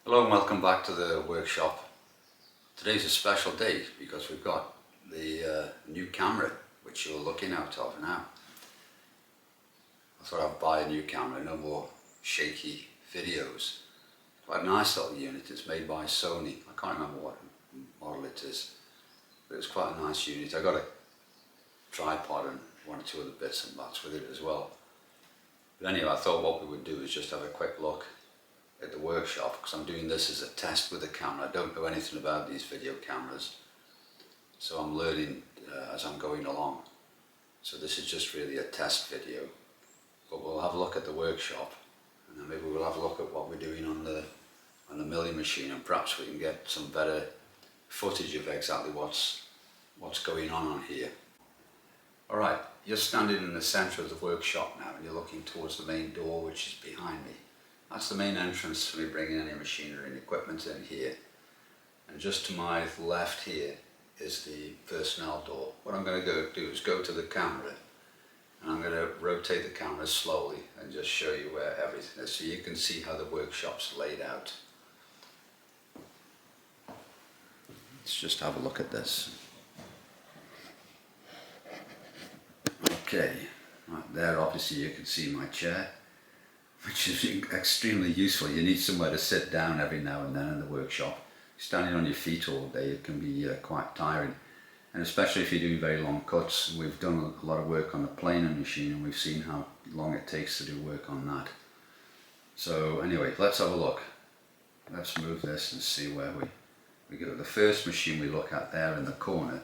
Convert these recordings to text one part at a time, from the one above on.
Hello and welcome back to the workshop. Today's a special day because we've got the new camera which you're looking out of now. I thought I'd buy a new camera, no more shaky videos. Quite a nice little unit, it's made by Sony. I can't remember what model it is, but it's quite a nice unit. I got a tripod and one or two other bits and bats with it as well. But anyway, I thought what we would do is just have a quick look at the workshop, because I'm doing this as a test with the camera. I don't know anything about these video cameras, so I'm learning as I'm going along. So this is just really a test video, but we'll have a look at the workshop, and then maybe we'll have a look at what we're doing on the milling machine, and perhaps we can get some better footage of exactly what's going on here. Alright, you're standing in the centre of the workshop now, and you're looking towards the main door, which is behind me. That's the main entrance for me bringing any machinery and equipment in here. And just to my left here is the personnel door. What I'm going to do is go to the camera, and I'm going to rotate the camera slowly and just show you where everything is, so you can see how the workshop's laid out. Let's just have a look at this. Okay, right there obviously you can see my chair, which is extremely useful. You need somewhere to sit down every now and then in the workshop. Standing on your feet all day, it can be quite tiring, and especially if you're doing very long cuts. We've done a lot of work on the planer machine, and we've seen how long it takes to do work on that. So anyway, let's have a look. Let's move this and see where we go. The first machine we look at there in the corner,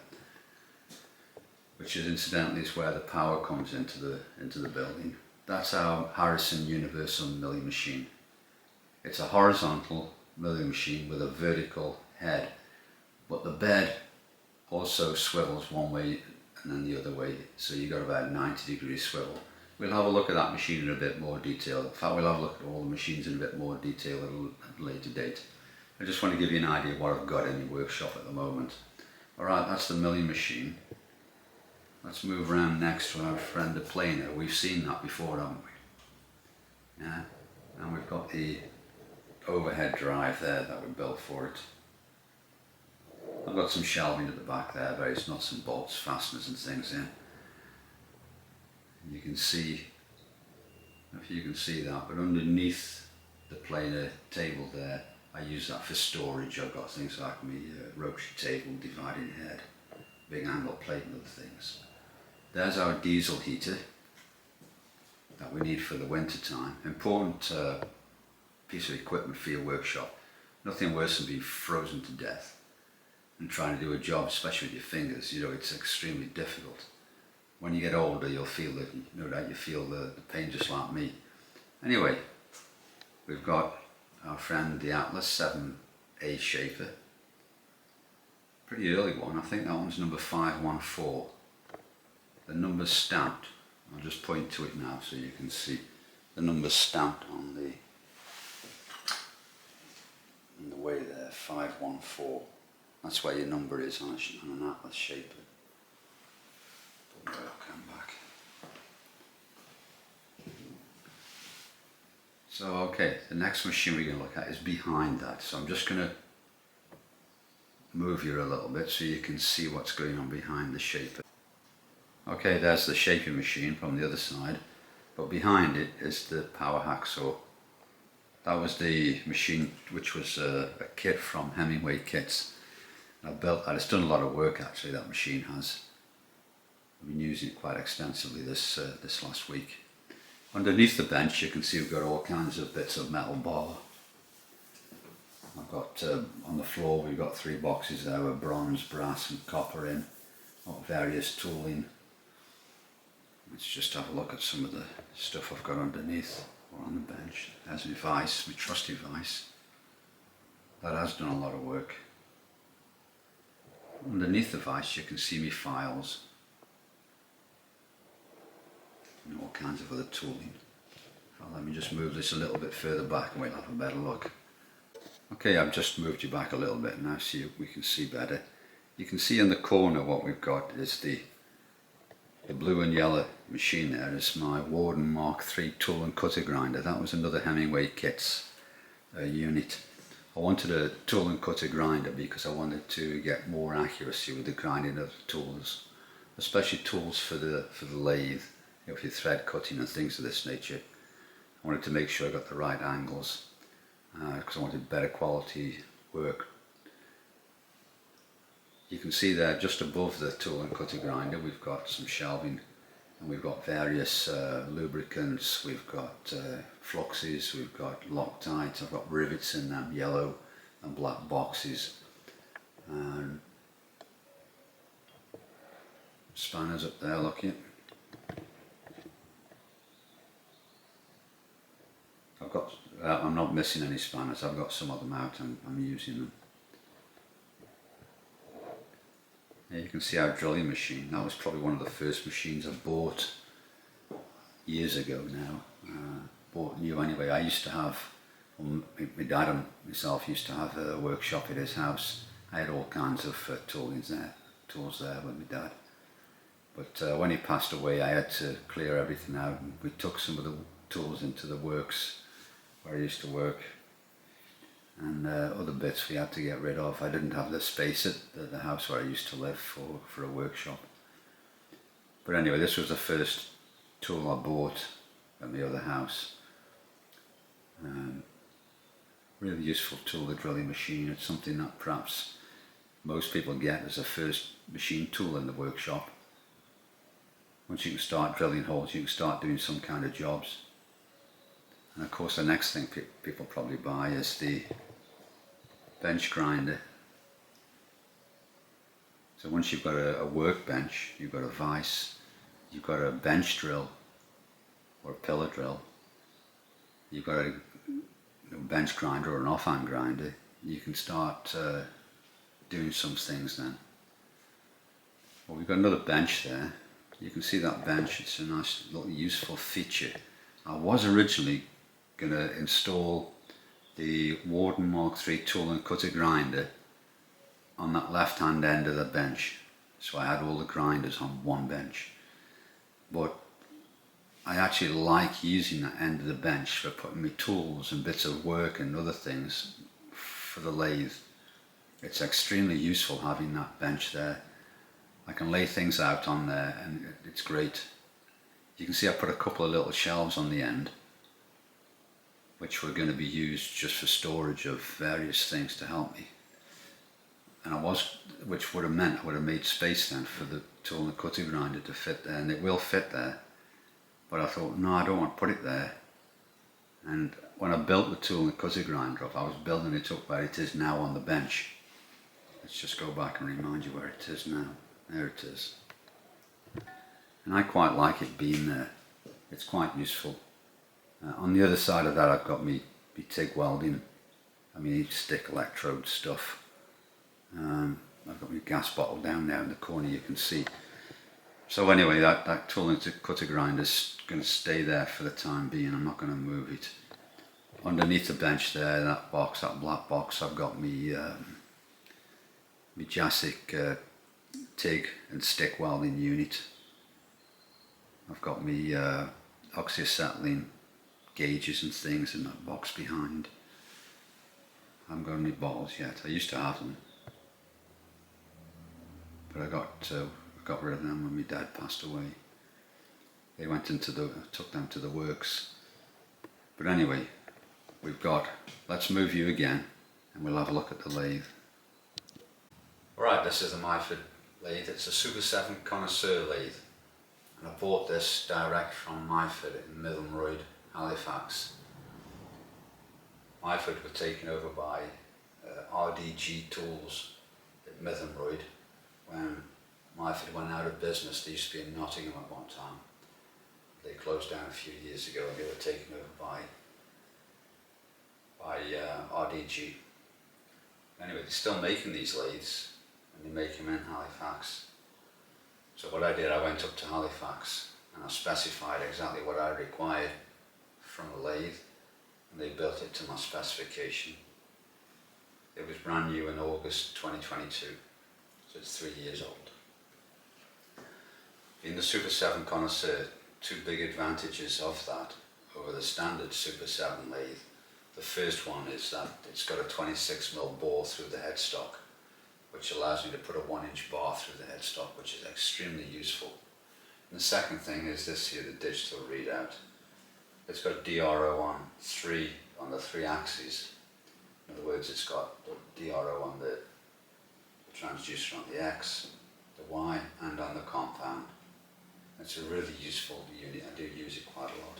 which is incidentally is where the power comes into the building. That's our Harrison Universal Milling Machine. It's a horizontal milling machine with a vertical head, but the bed also swivels one way and then the other way, so you've got about 90-degree swivel. We'll have a look at that machine in a bit more detail. In fact, we'll have a look at all the machines in a bit more detail at a later date. I just want to give you an idea of what I've got in the workshop at the moment. Alright, that's the milling machine. Let's move around next to our friend the planer. We've seen that before, haven't we? Yeah, and we've got the overhead drive there that we built for it. I've got some shelving at the back there, various nuts and bolts, fasteners and things in. You can see, if you can see that, but underneath the planer table there, I use that for storage. I've got things like my rotary table, dividing head, big angle plate and other things. There's our diesel heater that we need for the winter time. Important piece of equipment for your workshop. Nothing worse than being frozen to death and trying to do a job, especially with your fingers. You know, it's extremely difficult. When you get older, you'll feel that, no doubt you feel the pain just like me. Anyway, we've got our friend the Atlas 7A shaper. Pretty early one, I think that one's number 514. The number's stamped. I'll just point to it now so you can see the number's stamped on the way there, 514. That's where your number is on an Atlas shaper. But I'll come back. So okay, the next machine we're going to look at is behind that. So I'm just going to move you a little bit so you can see what's going on behind the shaper. Okay, there's the shaping machine from the other side, but behind it is the power hacksaw. That was the machine which was a kit from Hemingway Kits. I built that. It's done a lot of work actually, that machine has. I've been using it quite extensively this last week. Underneath the bench you can see we've got all kinds of bits of metal bar. I've got on the floor we've got 3 boxes there with bronze, brass and copper in, got various tooling. Let's just have a look at some of the stuff I've got underneath or on the bench. There's my vise, my trusty vise. That has done a lot of work. Underneath the vise you can see my files and all kinds of other tooling. So let me just move this a little bit further back and we'll have a better look. Okay, I've just moved you back a little bit now so we can see better. You can see in the corner what we've got is the blue and yellow machine there is my Warden Mark III tool and cutter grinder. That was another Hemingway Kits unit. I wanted a tool and cutter grinder because I wanted to get more accuracy with the grinding of the tools, especially tools for the lathe, you know, for thread cutting and things of this nature. I wanted to make sure I got the right angles because I wanted better quality work. You can see there just above the tool and cutter grinder we've got some shelving, and we've got various lubricants, we've got fluxes, we've got Loctite, I've got rivets in them, yellow and black boxes, and spanners up there, look at. I've got, I'm not missing any spanners, I've got some of them out and I'm using them. Here you can see our drilling machine. That was probably one of the first machines I bought years ago now. Bought new anyway. I used to have, well, my dad and myself used to have a workshop at his house. I had all kinds of tools there with my dad. But when he passed away I had to clear everything out, and we took some of the tools into the works where I used to work, and other bits we had to get rid of. I didn't have the space at the house where I used to live for a workshop. But anyway, this was the first tool I bought at my other house. Really useful tool, the drilling machine. It's something that perhaps most people get as a first machine tool in the workshop. Once you can start drilling holes, you can start doing some kind of jobs. And of course the next thing people probably buy is the bench grinder. So once you've got a workbench, you've got a vise, you've got a bench drill or a pillar drill, you've got a bench grinder or an offhand grinder, you can start doing some things then. Well, we've got another bench there. You can see that bench, it's a nice little useful feature. I was originally going to install the Warden Mark III tool and cutter grinder on that left hand end of the bench, so I had all the grinders on one bench. But I actually like using that end of the bench for putting my tools and bits of work and other things for the lathe. It's extremely useful having that bench there. I can lay things out on there and it's great. You can see I put a couple of little shelves on the end, which were going to be used just for storage of various things to help me. And which would have meant I would have made space then for the tool and cutter grinder to fit there, and it will fit there. But I thought, no, I don't want to put it there. And when I built the tool and cutter grinder up, I was building it up where it is now on the bench. Let's just go back and remind you where it is now. There it is. And I quite like it being there. It's quite useful. On the other side of that I've got me TIG welding, stick electrode stuff. I've got my gas bottle down there in the corner, you can see. So anyway, that tool and cutter grinder is going to stay there for the time being. I'm not going to move it. Underneath the bench there, that black box, I've got me Jasic TIG and stick welding unit. I've got me oxyacetylene gauges and things in that box behind. I haven't got any bottles yet. I used to have them, but I got rid of them when my dad passed away. They went took them to the works. But anyway, let's move you again and we'll have a look at the lathe. Alright, this is the Myford lathe. It's a Super 7 connoisseur lathe. And I bought this direct from Myford in Myford, Halifax. Myford were taken over by RDG Tools at Myford when Myford went out of business. They used to be in Nottingham at one time. They closed down a few years ago and they were taken over by RDG. Anyway, they're still making these lathes and they make them in Halifax. So what I did, I went up to Halifax and I specified exactly what I required from the lathe, and they built it to my specification. It was brand new in August 2022, so it's 3 years old. Being the Super 7 connoisseur, two big advantages of that over the standard Super 7 lathe The first one is that it's got a 26mm bore through the headstock, which allows me to put a 1-inch bar through the headstock, which is extremely useful. And the second thing is this here, the digital readout. It's got DRO on the three axes. In other words, it's got the DRO on the transducer on the X, the Y, and on the compound. It's a really useful unit. I do use it quite a lot.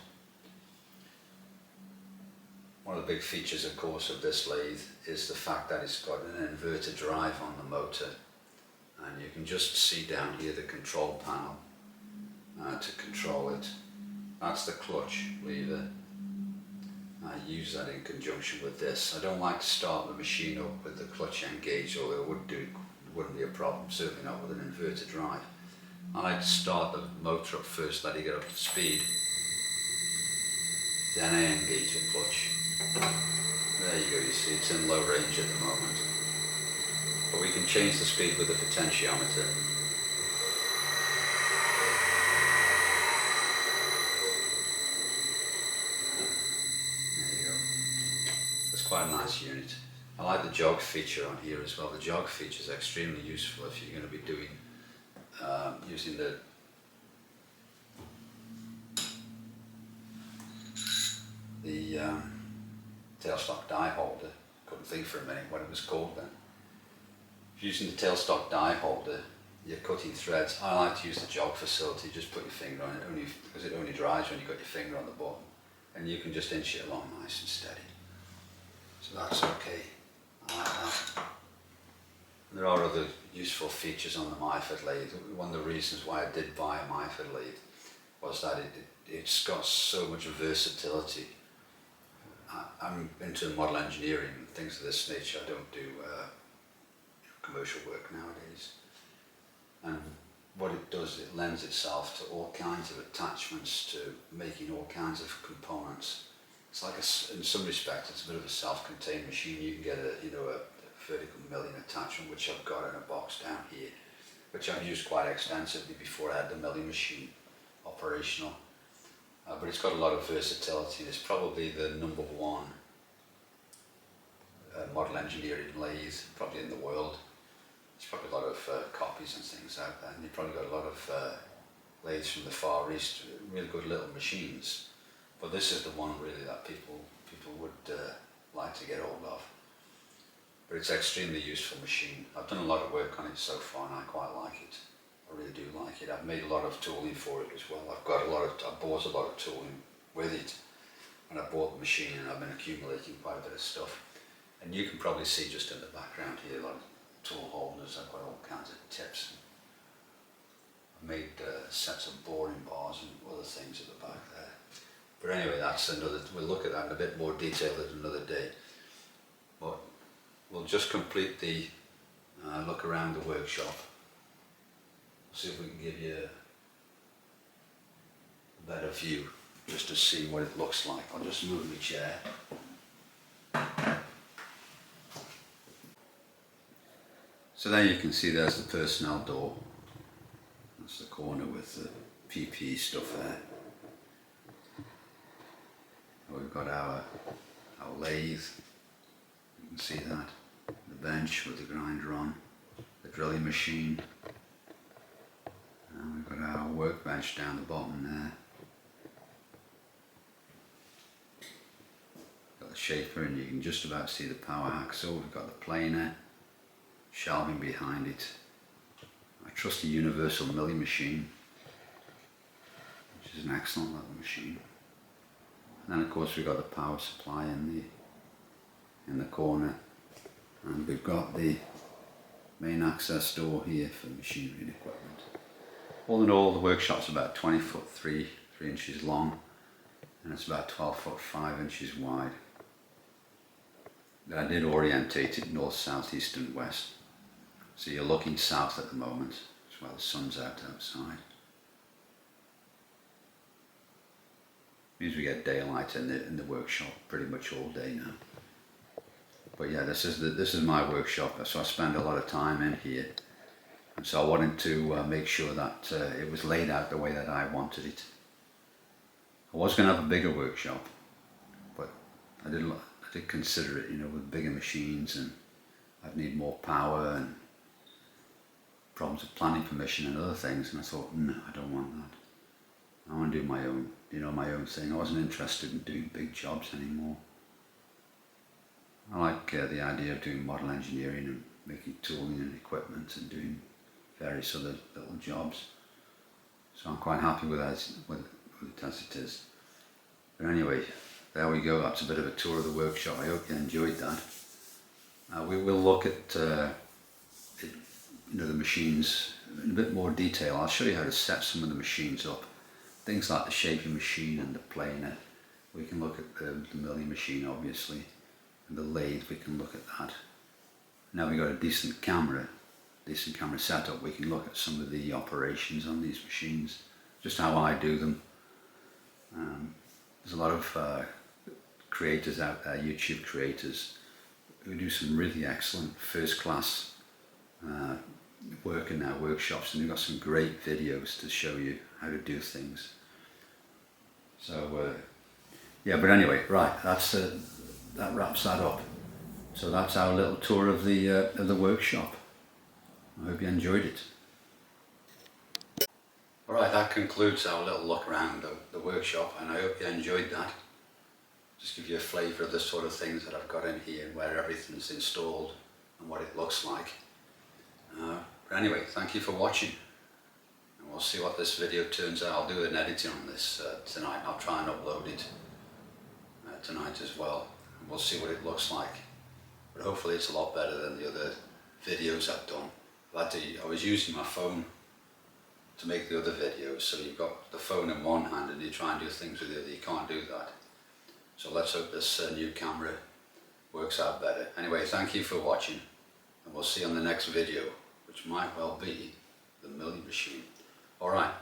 One of the big features, of course, of this lathe is the fact that it's got an inverter drive on the motor, and you can just see down here the control panel to control it. That's the clutch lever. I use that in conjunction with this. I don't like to start the machine up with the clutch engaged, although it wouldn't be a problem, certainly not with an inverter drive. I like to start the motor up first, let it get up to speed, then I engage the clutch. There you go, you see it's in low range at the moment. But we can change the speed with the potentiometer. There you go. That's quite a nice unit. I like the jog feature on here as well. The jog feature is extremely useful if you're going to be doing using the tailstock die holder. Couldn't think for a minute what it was called then. If you're using the tailstock die holder, you're cutting threads. I like to use the jog facility. Just put your finger on it, because it only dries when you've got your finger on the button, and you can just inch it along nice and steady. So that's okay. I like that. There are other useful features on the Myford lathe. One of the reasons why I did buy a Myford lathe was that it's got so much versatility. I'm into model engineering and things of this nature. I don't do commercial work nowadays. And what it does, it lends itself to all kinds of attachments, to making all kinds of components. It's like, in some respects, it's a bit of a self-contained machine. You can get a vertical milling attachment, which I've got in a box down here, which I've used quite extensively before I had the milling machine operational. But it's got a lot of versatility. It's probably the number one model engineering lathe probably in the world. There's probably a lot of copies and things out there, and you've probably got a lot of lathes from the Far East, really good little machines. But this is the one really that people would like to get hold of. But it's an extremely useful machine. I've done a lot of work on it so far, and I quite like it. I really do like it. I've made a lot of tooling for it as well. I bought a lot of tooling with it when I bought the machine, and I've been accumulating quite a bit of stuff. And you can probably see just in the background here a lot of tool holders. I've got all kinds of tips. I made sets of boring bars and other things at the back there. But anyway, we'll look at that in a bit more detail at another day. But we'll just complete the look around the workshop. See if we can give you a better view, just to see what it looks like. I'll just move my chair. So there you can see there's the personnel door. That's the corner with the PPE stuff there. We've got our lathe, you can see that, the bench with the grinder on, the drilling machine, and we've got our workbench down the bottom there. Got the shaper, and you can just about see the power hacksaw. We've got the planer, shelving behind it, our trusty universal milling machine, which is an excellent little machine. And then of course we've got the power supply in the corner, and we've got the main access door here for machinery and equipment. All in all, the workshop's about 20 foot 3 inches long, and it's about 12 foot 5 inches wide. I did orientate it north, south, east and west. So you're looking south at the moment, as well as the sun's outside. Means we get daylight in the workshop pretty much all day now. But yeah, this is my workshop, so I spend a lot of time in here, and so I wanted to make sure that it was laid out the way that I wanted it. I was going to have a bigger workshop, but I did did consider it, you know, with bigger machines, and I'd need more power and problems with planning permission and other things, and I thought, no, I don't want that. I want to do my own, you know, my own thing. I wasn't interested in doing big jobs anymore. I like the idea of doing model engineering and making tooling and equipment and doing various other little jobs. So I'm quite happy with it as it is. But anyway, there we go. That's a bit of a tour of the workshop. I hope you enjoyed that. We will look at you know, the machines in a bit more detail. I'll show you how to set some of the machines up. Things like the shaping machine and the planer. We can look at the milling machine, obviously, and the lathe. We can look at that. Now we've got a decent camera setup. We can look at some of the operations on these machines, just how I do them. There's a lot of creators out there, YouTube creators, who do some really excellent first-class work in their workshops, and they've got some great videos to show you how to do things. So yeah, but anyway, right, that's that wraps that up. So that's our little tour of the workshop. I hope you enjoyed it. Alright, that concludes our little look around the workshop, and I hope you enjoyed that. Just give you a flavour of the sort of things that I've got in here, where everything's installed and what it looks like. But anyway, thank you for watching, and we'll see what this video turns out. I'll do an editing on this tonight. I'll try and upload it tonight as well, and we'll see what it looks like. But hopefully it's a lot better than the other videos I've done. I was using my phone to make the other videos, so you've got the phone in one hand and you try and do things with the other. You can't do that. So let's hope this new camera works out better. Anyway, thank you for watching, and we'll see you on the next video, which might well be the milling machine. Alright.